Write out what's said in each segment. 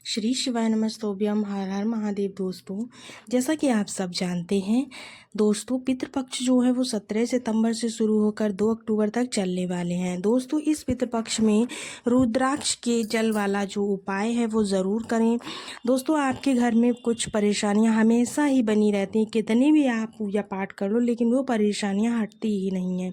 श्री शिवाय नमस्तोभ्यम। हर हर महादेव। दोस्तों, जैसा कि आप सब जानते हैं दोस्तों, पितृपक्ष जो है वो 17 सितंबर से शुरू होकर 2 अक्टूबर तक चलने वाले हैं। दोस्तों, इस पितृपक्ष में रुद्राक्ष के जल वाला जो उपाय है वो ज़रूर करें। दोस्तों, आपके घर में कुछ परेशानियां हमेशा ही बनी रहती हैं, कितने भी आप पूजा पाठ कर लो लेकिन वो परेशानियां हटती ही नहीं हैं।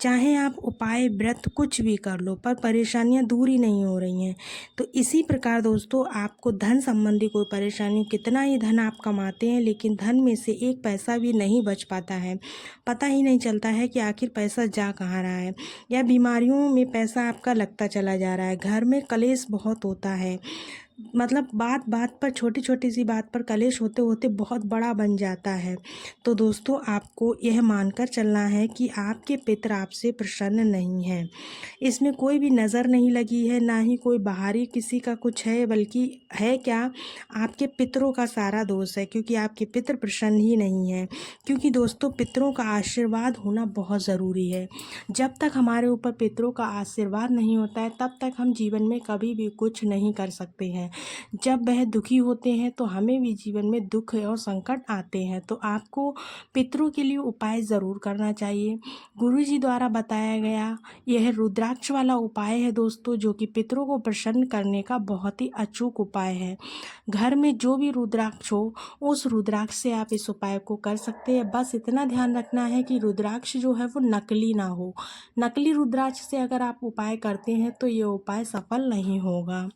चाहे आप उपाय व्रत कुछ भी कर लो पर परेशानियां दूर ही नहीं हो रही हैं। तो इसी प्रकार दोस्तों, आपको धन संबंधी कोई परेशानी, कितना ही धन आप कमाते हैं लेकिन धन में से एक पैसा भी नहीं बच पाता है, पता ही नहीं चलता है कि आखिर पैसा जा कहाँ रहा है, या बीमारियों में पैसा आपका लगता चला जा रहा है। घर में कलेश बहुत होता है, मतलब बात बात पर, छोटी छोटी सी बात पर कलेश होते होते बहुत बड़ा बन जाता है। तो दोस्तों, आपको यह मानकर चलना है कि आपके पितर आपसे प्रसन्न नहीं हैं। इसमें कोई भी नज़र नहीं लगी है, ना ही कोई बाहरी किसी का कुछ है, बल्कि है क्या, आपके पितरों का सारा दोष है, क्योंकि आपके पितर प्रसन्न ही नहीं हैं। क्योंकि दोस्तों, पितरों का आशीर्वाद होना बहुत ज़रूरी है। जब तक हमारे ऊपर पितरों का आशीर्वाद नहीं होता है तब तक हम जीवन में कभी भी कुछ नहीं कर सकते हैं। जब वह दुखी होते हैं तो हमें भी जीवन में दुख और संकट आते हैं। तो आपको पितरों के लिए उपाय ज़रूर करना चाहिए। गुरु जी द्वारा बताया गया यह रुद्राक्ष वाला उपाय है दोस्तों, जो कि पितरों को प्रसन्न करने का बहुत ही अचूक उपाय है। घर में जो भी रुद्राक्ष हो, उस रुद्राक्ष से आप इस उपाय को कर सकते हैं। बस इतना ध्यान रखना है कि रुद्राक्ष जो है वो नकली ना हो। नकली रुद्राक्ष से अगर आप उपाय करते हैं तो ये उपाय सफल नहीं होगा।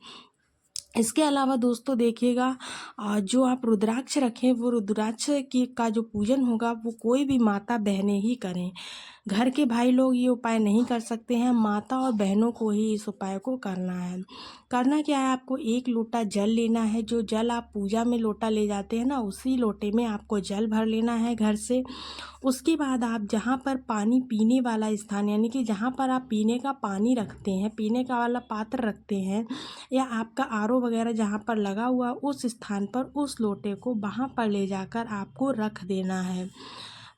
इसके अलावा दोस्तों देखिएगा, जो आप रुद्राक्ष रखें वो रुद्राक्ष की का जो पूजन होगा वो कोई भी माता बहनें ही करें। घर के भाई लोग ये उपाय नहीं कर सकते हैं, माता और बहनों को ही इस उपाय को करना है। करना क्या है, आपको 1 लोटा जल लेना है। जो जल आप पूजा में लोटा ले जाते हैं ना, उसी लोटे में आपको जल भर लेना है घर से। उसके बाद आप जहाँ पर पानी पीने वाला स्थान, यानी कि जहाँ पर आप पीने का पानी रखते हैं, पीने का वाला पात्र रखते हैं, या आपका आरओ वगैरह जहाँ पर लगा हुआ, उस स्थान पर उस लोटे को वहाँ पर ले जाकर आपको रख देना है।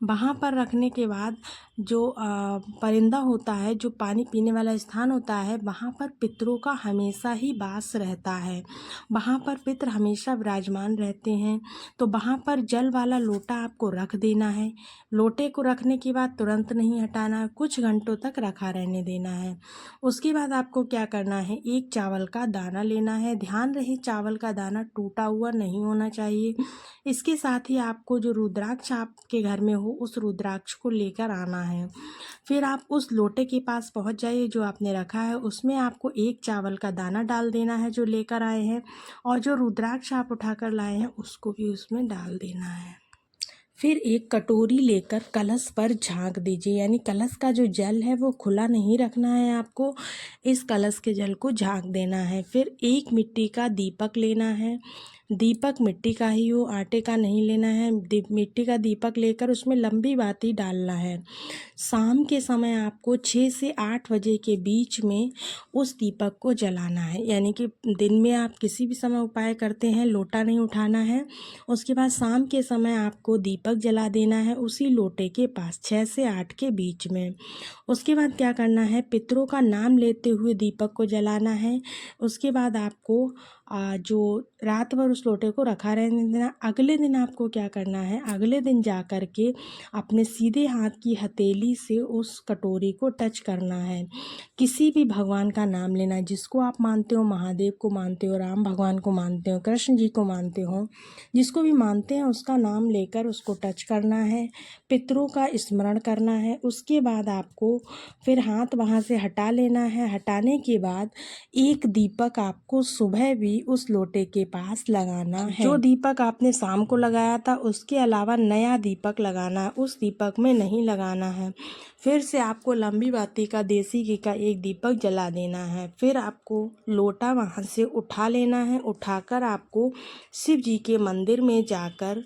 वहाँ पर रखने के बाद जो परिंदा होता है, जो पानी पीने वाला स्थान होता है, वहाँ पर पितरों का हमेशा ही वास रहता है। वहाँ पर पितर हमेशा विराजमान रहते हैं। तो वहाँ पर जल वाला लोटा आपको रख देना है। लोटे को रखने के बाद तुरंत नहीं हटाना है, कुछ घंटों तक रखा रहने देना है। उसके बाद आपको क्या करना है, 1 चावल का दाना लेना है। ध्यान रहे, चावल का दाना टूटा हुआ नहीं होना चाहिए। इसके साथ ही आपको जो रुद्राक्ष आपके घर में हो, उस रुद्राक्ष को लेकर आना है। फिर आप उस लोटे के पास पहुंच जाइए जो आपने रखा है, उसमें आपको 1 चावल का दाना डाल देना है जो लेकर आए हैं, और जो रुद्राक्ष आप उठाकर लाए हैं उसको भी उसमें डाल देना है। फिर 1 कटोरी लेकर कलश पर झाँक दीजिए, यानी कलश का जो जल है वो खुला नहीं रखना है आपको, इस कलश के जल को झाँक देना है। फिर 1 मिट्टी का दीपक लेना है। दीपक मिट्टी का ही हो, आटे का नहीं लेना है। मिट्टी का दीपक लेकर उसमें लंबी बाती डालना है। शाम के समय आपको 6 से 8 बजे के बीच में उस दीपक को जलाना है। यानी कि दिन में आप किसी भी समय उपाय करते हैं, लोटा नहीं उठाना है। उसके बाद शाम के समय आपको दीपक जला देना है उसी लोटे के पास, 6 से 8 के बीच में। उसके बाद क्या करना है, पितरों का नाम लेते हुए दीपक को जलाना है। उसके बाद आपको जो रात भर उस लोटे को रखा रहने देना। अगले दिन आपको क्या करना है, अगले दिन जा कर के अपने सीधे हाथ की हथेली से उस कटोरी को टच करना है। किसी भी भगवान का नाम लेना है, जिसको आप मानते हो, महादेव को मानते हो, राम भगवान को मानते हो, कृष्ण जी को मानते हो, जिसको भी मानते हैं उसका नाम लेकर उसको टच करना है, पितरों का स्मरण करना है। उसके बाद आपको फिर हाथ वहाँ से हटा लेना है। हटाने के बाद 1 दीपक आपको सुबह भी उस लोटे के पास लगाना है। जो दीपक आपने शाम को लगाया था उसके अलावा नया दीपक लगाना है, उस दीपक में नहीं लगाना है। फिर से आपको लंबी बाती का, देसी घी का 1 दीपक जला देना है। फिर आपको लोटा वहाँ से उठा लेना है। उठाकर आपको शिव जी के मंदिर में जाकर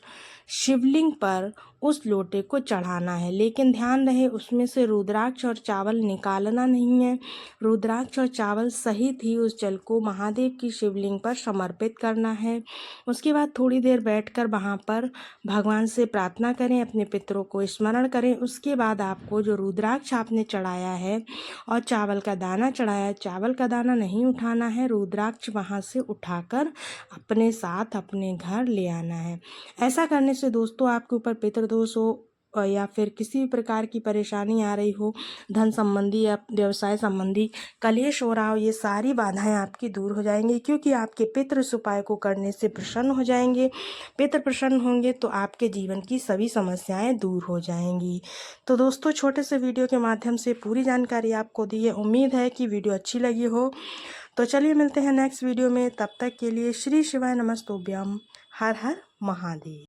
शिवलिंग पर उस लोटे को चढ़ाना है, लेकिन ध्यान रहे उसमें से रुद्राक्ष और चावल निकालना नहीं है। रुद्राक्ष और चावल सहित ही उस जल को महादेव की शिवलिंग पर समर्पित करना है। उसके बाद थोड़ी देर बैठकर वहाँ पर भगवान से प्रार्थना करें, अपने पितरों को स्मरण करें। उसके बाद आपको जो रुद्राक्ष आपने चढ़ाया है और चावल का दाना चढ़ाया है, चावल का दाना नहीं उठाना है, रुद्राक्ष वहाँ से उठाकर अपने साथ अपने घर ले आना है। ऐसा करने से दोस्तों आपके ऊपर पितृदोष हो या फिर किसी भी प्रकार की परेशानी आ रही हो, धन संबंधी या व्यवसाय संबंधी कलेश हो रहा हो, ये सारी बाधाएं आपकी दूर हो जाएंगी, क्योंकि आपके पितृ इस उपाय को करने से प्रसन्न हो जाएंगे। पितृ प्रसन्न होंगे तो आपके जीवन की सभी समस्याएं दूर हो जाएंगी। तो दोस्तों छोटे से वीडियो के माध्यम से पूरी जानकारी आपको दी है। उम्मीद है कि वीडियो अच्छी लगी हो। तो चलिए मिलते हैं नेक्स्ट वीडियो में, तब तक के लिए श्री शिवाय नमस्तुभ्यम। हर हर महादेव।